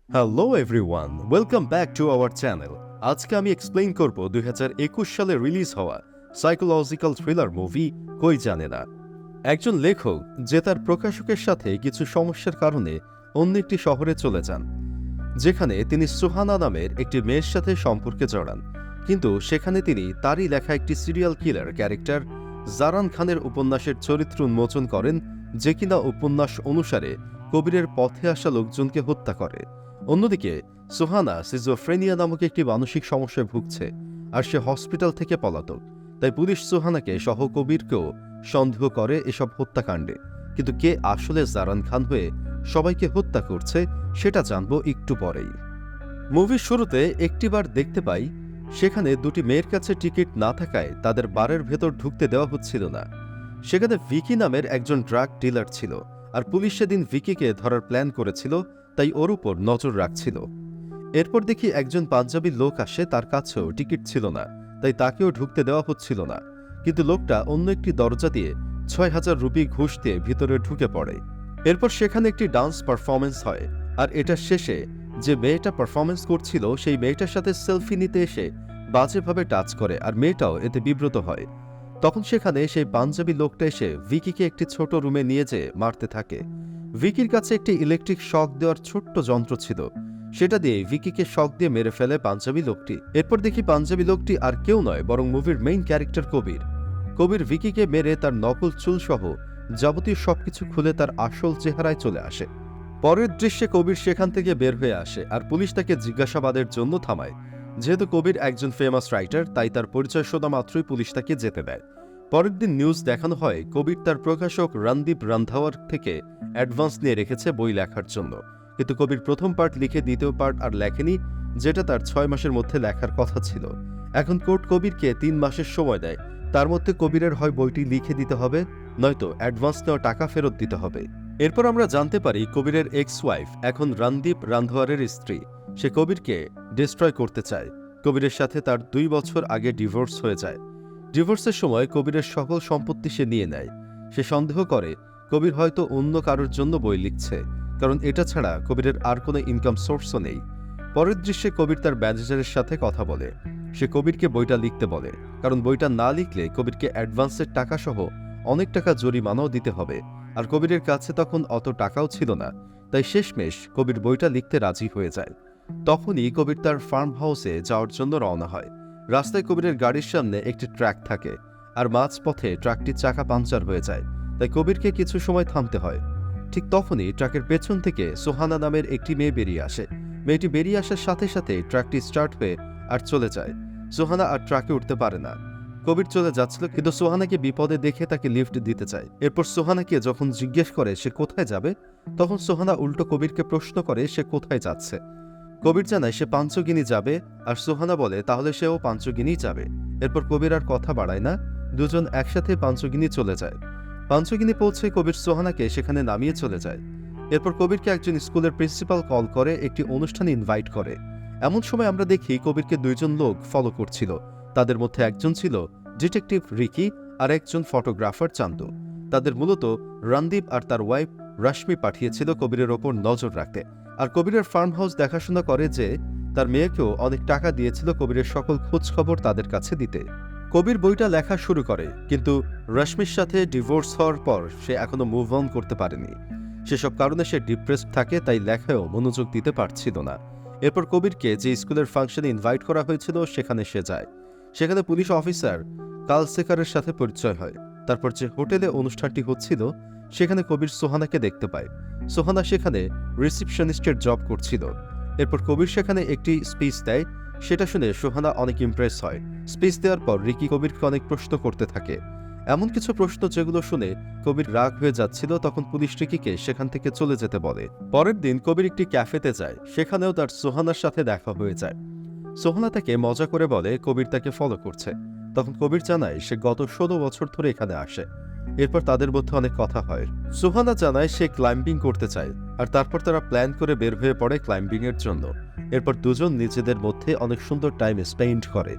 Hello everyone, welcome back to our channel. আজকে আমি explain করব 2021 সালে রিলিজ হওয়া সাইকোলজিক্যাল থ্রিলার মুভি কই জানে না। একজন লেখক যে তার প্রকাশকের সাথে কিছু সমস্যার কারণে অন্য একটি শহরে চলে যান, যেখানে তিনি সুহানা নামের একটি মেয়ের সাথে সম্পর্কে জড়ান। কিন্তু সেখানে তিনি তারই লেখা একটি সিরিয়াল কিলার ক্যারেক্টার জারান খানের উপন্যাসের চরিত্র উন্মোচন করেন, যে কিনা উপন্যাস অনুসারে কবিরের পথে আসা লোকজনকে হত্যা করে। অন্যদিকে সুহানা সিজোফ্রেনিয়া নামক একটি মানসিক সমস্যায় ভুগছে, আর সে হসপিটাল থেকে পলাতক। তাই পুলিশ সুহানাকে সহ কবিরকেও সন্দেহ করে এসব হত্যাকাণ্ডে। কিন্তু কে আসলে জারান খান হয়ে সবাইকে হত্যা করছে সেটা জানবো একটু পরেই। মুভির শুরুতে একটিবার দেখতে পাই সেখানে দুটি মেয়ের কাছে টিকিট না থাকায় তাদের বারের ভেতর ঢুকতে দেওয়া হচ্ছিল না। সেখানে ভিকি নামের একজন ড্রাগ ডিলার ছিল, আর পুলিশ সেদিন ভিকিকে ধরার প্ল্যান করেছিল, তাই ওর উপর নজর রাখছিল। এরপর দেখি একজন পাঞ্জাবি লোক আসে, তার কাছেও টিকিট ছিল না, তাই তাকেও ঢুকতে দেওয়া হচ্ছিল না। কিন্তু লোকটা অন্য একটি দরজা দিয়ে ৬,০০০ রুপি ঘুষ দিয়ে ভিতরে ঢুকে পড়ে। এরপর সেখানে একটি ডান্স পারফরমেন্স হয়, আর এটা শেষে যে মেয়েটা পারফরমেন্স করছিল সেই মেয়েটার সাথে সেলফি নিতে এসে বাজেভাবে টাচ করে, আর মেয়েটাও এতে বিব্রত হয়। তখন সেখানে সেই পাঞ্জাবি লোকটা এসে ভিকিকে একটি ছোট রুমে নিয়ে যেয়ে মারতে থাকে। ভিকির কাছে একটি ইলেকট্রিক শক দেওয়ার ছোট্ট যন্ত্র ছিল, সেটা দিয়ে ভিকিকে শক দিয়ে মেরে ফেলে পাঞ্জাবি লোকটি। এরপর দেখি পাঞ্জাবি লোকটি আর কেউ নয় বরং মুভির মেইন ক্যারেক্টার কবির। কবির ভিকিকে মেরে তার নকল চুল সহ যাবতীয় সবকিছু খুলে তার আসল চেহারায় চলে আসে। পরের দৃশ্যে কবির সেখান থেকে বের হয়ে আসে, আর পুলিশ তাকে জিজ্ঞাসাবাদের জন্য থামায়। যেহেতু কবির একজন ফেমাস রাইটার, তাই তার পরিচয় শোনা মাত্রই পুলিশ তাকে যেতে দেয়। পরের দিন নিউজ দেখানো হয় কবির তার প্রকাশক রণদীপ রান্ধাওয়ার থেকে অ্যাডভান্স নিয়ে রেখেছে বই লেখার জন্য। কিন্তু কবির প্রথম পার্ট লিখে দ্বিতীয় পার্ট আর লেখেনি, যেটা তার ৬ মাসের মধ্যে লেখার কথা ছিল। এখন কোর্ট কবিরকে ৩ মাসের সময় দেয়, তার মধ্যে কবিরের হয় বইটি লিখে দিতে হবে, নয়তো অ্যাডভান্স নেওয়া টাকা ফেরত দিতে হবে। এরপর আমরা জানতে পারি কবিরের এক্স ওয়াইফ এখন রণদীপ রান্ধাওয়ারের স্ত্রী। সে কবিরকে ডিস্ট্রয় করতে চায়। কবিরের সাথে তার ২ বছর আগে ডিভোর্স হয়ে যায়। ডিভোর্সের সময় কবিরের সকল সম্পত্তি সে নিয়ে নেয়। সে সন্দেহ করে কবির হয়তো অন্য কারোর জন্য বই লিখছে, কারণ এটা ছাড়া কবিরের আর কোনো ইনকাম সোর্সও নেই। পরের দৃশ্যে কবির তার ম্যানেজারের সাথে কথা বলে। সে কবিরকে বইটা লিখতে বলে, কারণ বইটা না লিখলে কবিরকে অ্যাডভান্সের টাকা সহ অনেক টাকা জরিমানাও দিতে হবে, আর কবিরের কাছে তখন অত টাকাও ছিল না। তাই শেষমেশ কবির বইটা লিখতে রাজি হয়ে যায়। তখনই কবির তার ফার্ম হাউসে যাওয়ার জন্য রওনা হয়। রাস্তায় কবিরের গাড়ির সামনে একটি ট্রাক থাকে, আর মাঝপথে ট্রাকটির চাকা পাংচার হয়ে যায়, তাই কবিরকে কিছু সময় থামতে হয়। ঠিক তখনই ট্রাকের পেছন থেকে সোহানা নামের একটি মেয়ে বেরিয়ে আসে। মেয়েটি বেরিয়ে আসার সাথে সাথে ট্রাকটি স্টার্ট হয়ে আর চলে যায়। সোহানা আর ট্রাকে উঠতে পারে না। কবির চলে যাচ্ছিল, কিন্তু সোহানাকে বিপদে দেখে তাকে লিফট দিতে চায়। এরপর সোহানাকে যখন জিজ্ঞেস করে সে কোথায় যাবে, তখন সোহানা উল্টো কবিরকে প্রশ্ন করে সে কোথায় যাচ্ছে। কবির জানায় সে পাঞ্চগিনি যাবে, আর সোহানা বলে তাহলে সেও পাঞ্চগিনি যাবে। এরপর কবির আর কথা বাড়ায় না, দুজন একসাথে পাঞ্চগিনি চলে যায়। পাঞ্চগিনি পৌঁছে কবির সোহানাকে সেখানে নামিয়ে চলে যায়। এরপর কবিরকে একজন স্কুলের প্রিন্সিপাল কল করে একটি অনুষ্ঠানে ইনভাইট করে। এমন সময় আমরা দেখি কবিরকে ২ জন লোক ফলো করছিল। তাদের মধ্যে একজন ছিল ডিটেকটিভ রিকি, আর একজন ফটোগ্রাফার চান্দু। তাদের মূলত রণদীপ আর তার ওয়াইফ রশ্মি পাঠিয়েছিল কবিরের ওপর নজর রাখতে, আর কবিরের ফার্ম হাউস দেখাশোনা করে যে তার মেয়েকেও অনেক টাকা দিয়েছিল কবিরের সকল খোঁজ খবর তাদের কাছে দিতে। কবির বইটা লেখা শুরু করে, কিন্তু রশ্মির সাথে ডিভোর্স হওয়ার পর সে এখনো মুভ অন করতে পারেনি। সেসব কারণে সে ডিপ্রেসড থাকে, তাই লেখায়ও মনোযোগ দিতে পারছিল না। এরপর কবিরকে যে স্কুলের ফাংশনে ইনভাইট করা হয়েছিল সেখানে সে যায়। সেখানে পুলিশ অফিসার কালসেকারের সাথে পরিচয় হয়। তারপর যে হোটেলে অনুষ্ঠানটি হচ্ছিল সেখানে কবির সোহানাকে দেখতে পায়। সোহানা সেখানে রিসিপশনিস্টের জব করছিল। এরপর কবির সেখানে একটি স্পিচ দেয়, সেটা শুনে সোহানা অনেক ইমপ্রেস হয়। স্পিচ দেওয়ার পর রিকি কবিরকে অনেক প্রশ্ন করতে থাকে, এমন কিছু প্রশ্ন যেগুলো শুনে কবির রাগ হয়ে যাচ্ছিল। তখন পুলিশ রিকিকে সেখান থেকে চলে যেতে বলে। পরের দিন কবির একটি ক্যাফেতে যায়, সেখানেও তার সোহানার সাথে দেখা হয়ে যায়। সোহানা তাকে মজা করে বলে কবির তাকে ফলো করছে। তখন কবির জানায় সে গত ১৬ বছর ধরে এখানে আসে। এরপর তাদের মধ্যে অনেক কথা হয়। সোহানা জানায় সে ক্লাইম্বিং করতে চায়, আর তারপর তারা প্ল্যান করে বের হয়ে পড়ে ক্লাইম্বিং এর জন্য। এরপর দুজন নিজেদের মধ্যে অনেক সুন্দর টাইম স্পেন্ড করে।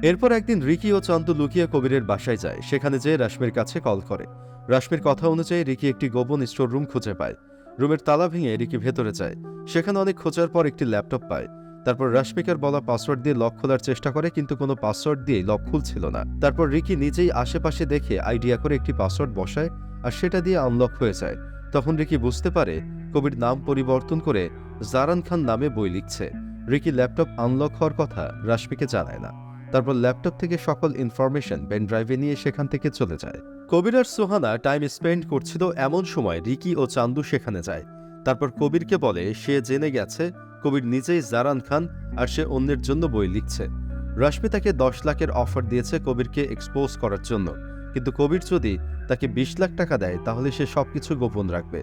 এরপর একদিন রিকি ও চান্দু লুকিয়ে কবিরের বাসায় যায়। সেখানে যেয়ে রাশ্মির কাছে কল করে। রাশ্মির কথা অনুযায়ী রিকি একটি গোপন স্টোর রুম খুঁজে পায়। রুমের তালা ভেঙে রিকি ভেতরে যায়। সেখানে অনেক খোঁজার পর একটি ল্যাপটপ পায়। তারপর রাশমিকার বলা পাসওয়ার্ড দিয়ে লক খোলার চেষ্টা করে, কিন্তু কোনো পাসওয়ার্ড দিয়ে লক খুলছিল না। তারপর রিকি নিজেই আশেপাশে দেখে আইডিয়া করে একটি পাসওয়ার্ড বসায়, আর সেটা দিয়ে আনলক হয়ে যায়। তখন রিকি বুঝতে পারে কবির নাম পরিবর্তন করে জারান খান নামে বই লিখছে। রিকি ল্যাপটপ আনলক হওয়ার কথা রাশমিকে জানায় না। তারপর ল্যাপটপ থেকে সকল ইনফরমেশন পেন ড্রাইভে নিয়ে সেখান থেকে চলে যায়। কবির আর সোহানা টাইম স্পেন্ড করছিল, এমন সময় রিকি ও চান্দু সেখানে যায়। তারপর কবিরকে বলে সে জেনে গেছে কবির নিজেই জারান খান, আর সে অন্যের জন্য বই লিখছে। রাশমি তাকে 10 লাখের অফার দিয়েছে কবিরকে এক্সপোজ করার জন্য, কিন্তু কবির যদি তাকে 20 লাখ টাকা দেয় তাহলে সে সবকিছু গোপন রাখবে।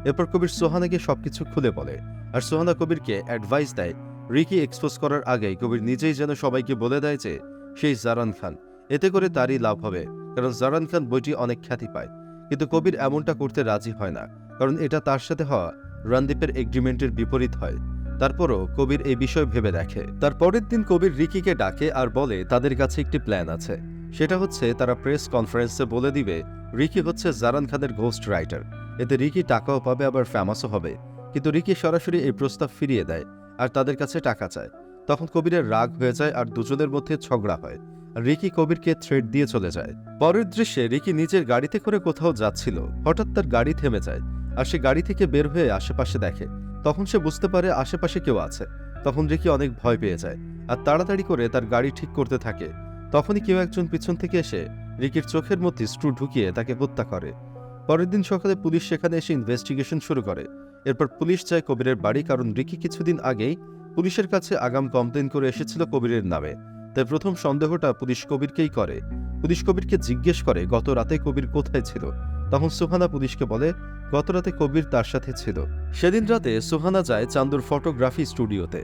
এরপর কবির সোহানাকে সবকিছু খুলে বলে, আর সোহানা কবিরকে অ্যাডভাইস দেয় রিকি এক্সপোজ করার আগেই কবির নিজেই যেন সবাইকে বলে দেয় যে সেই জারান খান। এতে করে তারই লাভ হবে, কারণ জারান খান বইটি অনেক খ্যাতি পায়। কিন্তু কবির এমনটা করতে রাজি হয় না, কারণ এটা তার সাথে হওয়া রণদীপের এগ্রিমেন্টের বিপরীত হয়। তারপরও কবির এই বিষয় ভেবে দেখে। তার পরের দিন কবির রিকিকে ডাকে আর বলে তাদের কাছে একটি প্ল্যান আছে। সেটা হচ্ছে তারা প্রেস কনফারেন্সে বলে দিবে রিকি হচ্ছে জারান খানের ঘোস্ট রাইটার। এতে রিকি টাকাও পাবে, আবার ফেমাসও হবে। কিন্তু রিকি সরাসরি এই প্রস্তাব ফিরিয়ে দেয় আর তাদের কাছে টাকা চায়। তখন কবিরের রাগ হয়ে যায় আর দুজনের মধ্যে ঝগড়া হয়। রিকি কবিরকে থ্রেট দিয়ে চলে যায়। পরের দৃশ্যে রিকি নিজের গাড়িতে করে কোথাও যাচ্ছিল। হঠাৎ তার গাড়ি থেমে যায়, আর সে গাড়ি থেকে বের হয়ে আশেপাশে দেখে। তখন সে বুঝতে পারে আশেপাশে কেউ আছে। তখন রিকি অনেক ভয় পেয়ে যায় আর তাড়াতাড়ি করে তার গাড়ি ঠিক করতে থাকে। তখনই কেউ একজন পিছন থেকে এসে রিকির চোখের মধ্যে স্ক্রু ঢুকিয়ে তাকে হত্যা করে। পরের দিন সকালে পুলিশ সেখানে এসে ইনভেস্টিগেশন শুরু করে। এরপর পুলিশ যায় কবিরের বাড়ি, কারণ রিকি কিছুদিন আগেই পুলিশের কাছে আগাম কমপ্লেন করে এসেছিল কবিরের নামে। তাই প্রথম সন্দেহটা পুলিশ কবিরকেই করে। পুলিশ কবিরকে জিজ্ঞেস করে গত রাতে কবির কোথায় ছিল। তখন সোহানা পুলিশকে বলে গত রাতে কবির তার সাথে ছিল। সেদিন রাতে সোহানা যায় চান্দুর ফটোগ্রাফি স্টুডিওতে।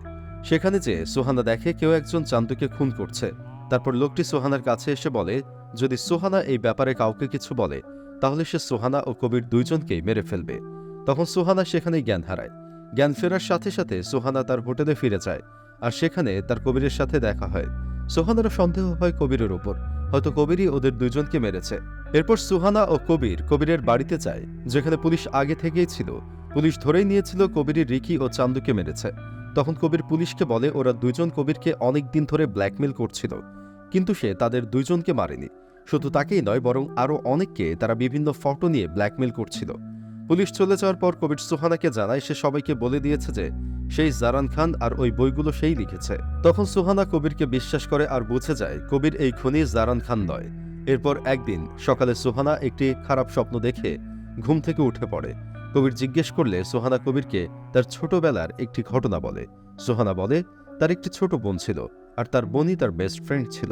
সেখানে যে সোহানা দেখে কেউ একজন চান্দুকে খুন করছে। তারপর লোকটি সোহানার কাছে এসে বলে যদি সোহানা এই ব্যাপারে কাউকে কিছু বলে তাহলে সে সোহানা ও কবির দুইজনকেই মেরে ফেলবে। তখন সোহানা সেখানেই জ্ঞান হারায়। জ্ঞান ফেরার সাথে সাথে সোহানা তার হোটেলে ফিরে যায়, আর সেখানে তার কবিরের সাথে দেখা হয়। সোহানারও সন্দেহ হয় কবিরের ওপর, হয়তো কবিরই ওদের দুইজনকে মেরেছে। এরপর সোহানা ও কবির কবিরের বাড়িতে যায়, যেখানে পুলিশ আগে থেকেই ছিল। পুলিশ ধরেই নিয়েছিল কবিরই রিকি ও চান্দুকে মেরেছে। তখন কবির পুলিশকে বলে ওরা দুইজন কবিরকে অনেক দিন ধরে ব্ল্যাকমেল করছিল, কিন্তু সে তাদের দুইজনকে মারেনি। শুধু তাকেই নয়, বরং আরও অনেককে তারা বিভিন্ন ফটো নিয়ে ব্ল্যাকমেল করছিল। পুলিশ চলে যাওয়ার পর কবির সোহানাকে জানায় সে সবাইকে বলে দিয়েছে যে সেই জারান খান আর ওই বইগুলো সেই লিখেছে। তখন সোহানা কবিরকে বিশ্বাস করে আর বুঝে যায় কবির এই খুনি জারান খান নয়। এরপর একদিন সকালে সোহানা একটি খারাপ স্বপ্ন দেখে ঘুম থেকে উঠে পড়ে। কবির জিজ্ঞেস করলে সোহানা কবিরকে তার ছোটবেলার একটি ঘটনা বলে। সোহানা বলে তার একটি ছোট বোন ছিল, আর তার বোনই তার বেস্ট ফ্রেন্ড ছিল।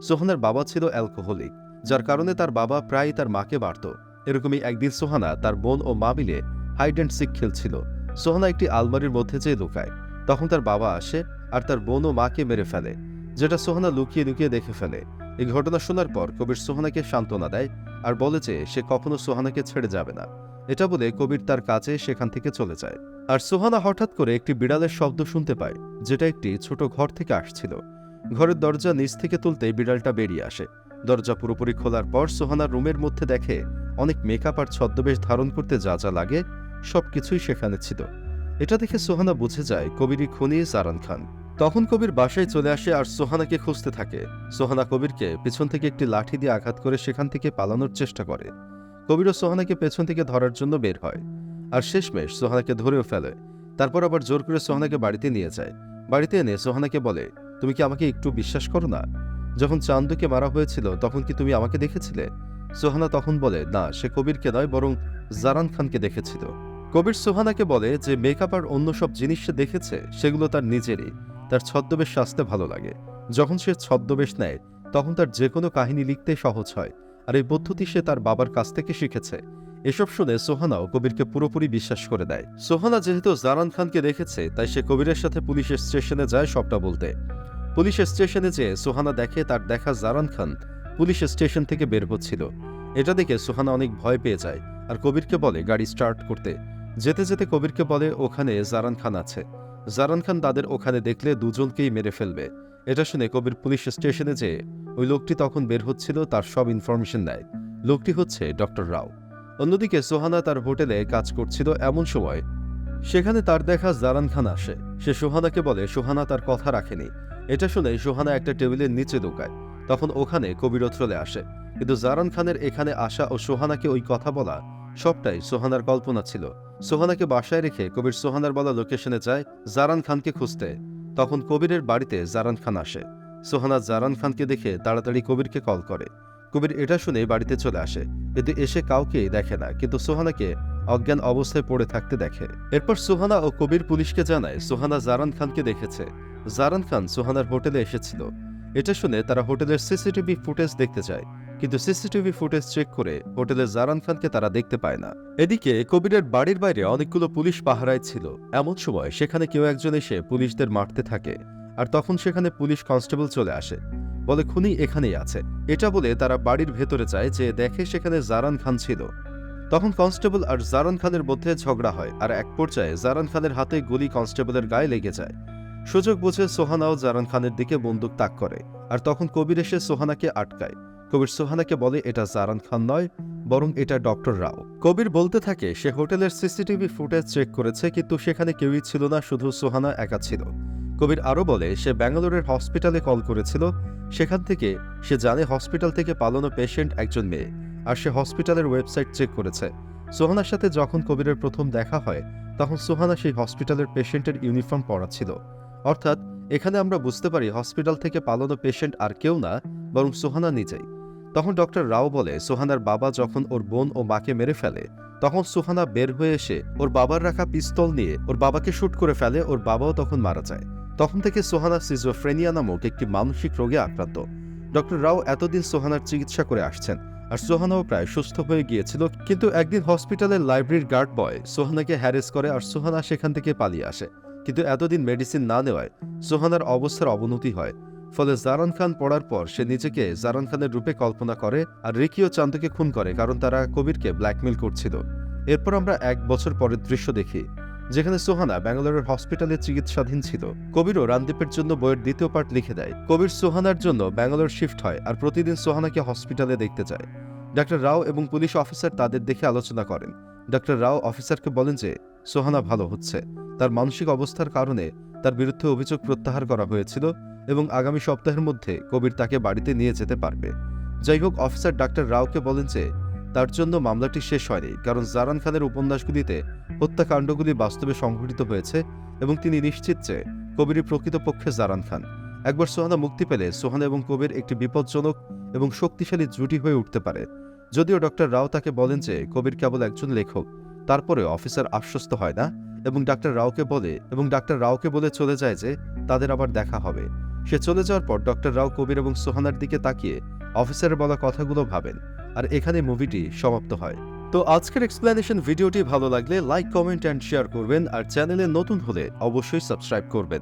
সোহানার বাবা ছিল অ্যালকোহলিক, যার কারণে তার বাবা প্রায়ই তার মাকে মারত। এরকমই একদিন সোহানা তার বোন ও মা মিলে হাইড অ্যান্ড সিক খেলছিল। সোহানা একটি আলমারির মধ্যে যেয়ে লুকায়। তখন তার বাবা আসে আর তার বোন ও মাকে মেরে ফেলে, যেটা সোহানা লুকিয়ে লুকিয়ে দেখে ফেলে। এই ঘটনা শোনার পর কবির সোহানাকে সান্ত্বনা দেয় আর বলে যে সে কখনো সোহানাকে ছেড়ে যাবে না। এটা বলে কবির তার কাছে সেখান থেকে চলে যায়। আর সোহানা হঠাৎ করে একটি বিড়ালের শব্দ শুনতে পায়, যেটা একটি ছোট ঘর থেকে আসছিল। ঘরের দরজা নিচ থেকে তুলতেই বিড়ালটা বেরিয়ে আসে। দরজা পুরোপুরি খোলার পর সোহানা রুমের মধ্যে দেখে অনেক মেকআপ আর ছদ্মবেশ ধারণ করতে যা যা লাগে সবকিছুই সেখানে ছিল। এটা দেখে সোহানা বুঝে যায় কবিরই খুনি জারান খান। তখন কবির বাসায় চলে আসে আর সোহানাকে খুঁজতে থাকে। সোহানা কবিরকে পেছন থেকে একটি লাঠি দিয়ে আঘাত করে সেখান থেকে পালানোর চেষ্টা করে। কবিরও সোহানাকে পেছন থেকে ধরার জন্য বের হয়, আর শেষমেশ সোহানাকে ধরেও ফেলে। তারপর আবার জোর করে সোহানাকে বাড়িতে নিয়ে যায়। বাড়িতে এনে সোহানাকে বলে তুমি কি আমাকে একটু বিশ্বাস করো না? যখন চান্দুকে মারা হয়েছিল তখন কি তুমি আমাকে দেখেছিলে? সোহানা তখন বলে না, সে কবিরকে নয় বরং জারান খানকে দেখেছিল। কবির সোহানাকে বলে যে মেকআপ আর অন্য সব জিনিস সে দেখেছে সেগুলো তার নিজেরই। তার ছদ্মবেশ সাজতে ভালো লাগে। যখন সে ছদ্মবেশ নেয় তখন তার যে কোনো কাহিনী লিখতে সহজ হয়, আর এই পদ্ধতি সে তার বাবার কাছ থেকে শিখেছে। এসব শুনে সোহানাও কবিরকে পুরোপুরি বিশ্বাস করে দেয়। সোহানা যেহেতু জারান খানকে দেখেছে তাই সে কবিরের সাথে পুলিশের স্টেশনে যায় সবটা বলতে। পুলিশের স্টেশনে যেয়ে সোহানা দেখে তার দেখা জারান খান পুলিশ স্টেশন থেকে বের হচ্ছিল। এটা দেখে সোহানা অনেক ভয় পেয়ে যায় আর কবিরকে বলে গাড়ি স্টার্ট করতে। যেতে যেতে কবিরকে বলে ওখানে জারান খান আছে। জারান খান তাদের ওখানে দেখলে দুজনকেই মেরে ফেলবে। এটা শুনে কবির পুলিশ স্টেশনে যেয়ে ওই লোকটি তখন বের হচ্ছিল তার সব ইনফরমেশন দেয়। লোকটি হচ্ছে ডক্টর রাও। অন্যদিকে সোহানা তার হোটেলে কাজ করছিল, এমন সময় সেখানে তার দেখা জারান খান আসে। সে সোহানাকে বলে সোহানা তার কথা রাখেনি। এটা শুনে সোহানা একটা টেবিলের নিচে লুকায়। তখন ওখানে কবিরও চলে আসে। কিন্তু জারান খানের এখানে আসা ও সোহানাকে ওই কথা বলা সবটাই সোহানার কল্পনা ছিল। সোহানাকে বাসায় রেখে কবির সোহানার বলা লোকেশনে যায় জারান খানকে খুঁজতে। তখন কবিরের বাড়িতে জারান খান আসে। সোহানা জারান খানকে দেখে তাড়াতাড়ি কবিরকে কল করে। কবির এটা শুনে বাড়িতে চলে আসে, কিন্তু এসে কাউকেই দেখে না, কিন্তু সোহানাকে অজ্ঞান অবস্থায় পড়ে থাকতে দেখে। এরপর সোহানা ও কবির পুলিশকে জানায় সোহানা জারান খানকে দেখেছে। জারান খান সোহানার হোটেলে এসেছিল। এটা শুনে তারা হোটেলের সিসিটিভি ফুটেজ দেখতে চায়, কিন্তু সিসিটিভি ফুটেজ চেক করে হোটেলে জারান খানকে তারা দেখতে পায় না। এদিকে কবিরের বাড়ির বাইরে অনেকগুলো পুলিশ পাহারায় ছিল। এমন সময় সেখানে কেউ একজন এসে পুলিশদের মারতে থাকে, আর তখন সেখানে পুলিশ কনস্টেবল চলে আসে, বলে খুনি এখানেই আছে। এটা বলে তারা বাড়ির ভেতরে যায়, যে দেখে সেখানে জারান খান ছিল। তখন কনস্টেবল আর জারান খানের মধ্যে ঝগড়া হয়, আর এক পর্যায়ে জারান খানের হাতে গুলি কনস্টেবলের গায়ে লেগে যায়। সুযোগ বুঝে সোহানাও জারান খানের দিকে বন্দুক তাক করে, আর তখন কবির এসে সোহানাকে আটকায়। কবির সোহানাকে বলে এটা জারান খান নয়, বরং এটা ডক্টর রাও। কবির বলতে থাকে সে হোটেলের সিসিটিভি ফুটেজ চেক করেছে, কিন্তু সেখানে কেউই ছিল না, শুধু সোহানা একা ছিল। কবির আরও বলে সে ব্যাঙ্গালোরের হসপিটালে কল করেছিল। সেখান থেকে সে জানে হসপিটাল থেকে পালানো পেশেন্ট একজন মেয়ে, আর সে হসপিটালের ওয়েবসাইট চেক করেছে। সোহানার সাথে যখন কবিরের প্রথম দেখা হয়, তখন সোহানা সেই হসপিটালের পেশেন্টের ইউনিফর্ম পরা ছিল। অর্থাৎ এখানে আমরা বুঝতে পারি হসপিটাল থেকে পালানো পেশেন্ট আর কেউ না, বরং সোহানা নিজেই। তখন ডক্টর রাও বলে সোহানার বাবা যখন ওর বোন ও মাকে মেরে ফেলে, তখন সোহানা বের হয়ে এসে ওর বাবার রাখা পিস্তল নিয়ে ওর বাবাকে শুট করে ফেলে। ওর বাবাও তখন মারা যায়। তখন থেকে সোহানা সিজোফ্রেনিয়া নামক একটি মানসিক রোগে আক্রান্ত। ডক্টর রাও এতদিন সোহানার চিকিৎসা করে আসছেন, আর সোহানাও প্রায় সুস্থ হয়ে গিয়েছিল। কিন্তু একদিন হসপিটালের লাইব্রেরির গার্ড বয় সোহানাকে হ্যারেস করে, আর সোহানা সেখান থেকে পালিয়ে আসে। কিন্তু এতদিন মেডিসিন না নেওয়ায় সোহানার অবস্থার অবনতি হয়। ফলে জারান খান পড়ার পর সে নিজেকে জারান খানের রূপে কল্পনা করে, আর রিকি ও চান্দকে খুন করে, কারণ তারা কবিরকে ব্ল্যাকমেল করছিল। এরপর আমরা 1 বছর পরের দৃশ্য দেখি, যেখানে সোহানা ব্যাঙ্গালোরের হসপিটালে চিকিৎসাধীন ছিল। কবিরও রানদীপের জন্য বইয়ের 2য় পার্ট লিখে দেয়। কবির সোহানার জন্য ব্যাঙ্গালোর শিফট হয়, আর প্রতিদিন সোহানাকে হসপিটালে দেখতে যায়। ডক্টর রাও এবং পুলিশ অফিসার তাদের দেখে আলোচনা করেন। ডক্টর রাও অফিসারকে বলেন যে সোহানা ভালো হচ্ছে, তার মানসিক অবস্থার কারণে তার বিরুদ্ধে অভিযোগ প্রত্যাহার করা হয়েছিল, এবং আগামী সপ্তাহের মধ্যে কবির তাকে বাড়িতে নিয়ে যেতে পারবে। যাই হোক, অফিসার ডাক্তার রাওকে বলেন যে তার জন্য মামলাটি শেষ হয়নি, কারণ জারান খানের উপন্যাসগুলিতে হত্যাকাণ্ডগুলি বাস্তবে সংঘটিত হয়েছে, এবং তিনি নিশ্চিত যে কবিরই প্রকৃতপক্ষে জারান খান। একবার সোহানা মুক্তি পেলে সোহানা এবং কবির একটি বিপজ্জনক এবং শক্তিশালী জুটি হয়ে উঠতে পারে। যদিও ডক্টর রাও তাকে বলেন যে কবির কেবল একজন লেখক, তারপরে অফিসার আশ্বস্ত হয় না, এবং ডাক্তার রাওকে বলে চলে যায় যে তাদের আবার দেখা হবে। সে চলে যাওয়ার পর ডক্টর রাও কবির এবং সোহানার দিকে তাকিয়ে অফিসারের বলা কথাগুলো ভাবেন, আর এখানে মুভিটি সমাপ্ত হয়। তো আজকের এক্সপ্লেনেশন ভিডিওটি ভালো লাগলে লাইক, কমেন্ট অ্যান্ড শেয়ার করবেন, আর চ্যানেলে নতুন হলে অবশ্যই সাবস্ক্রাইব করবেন।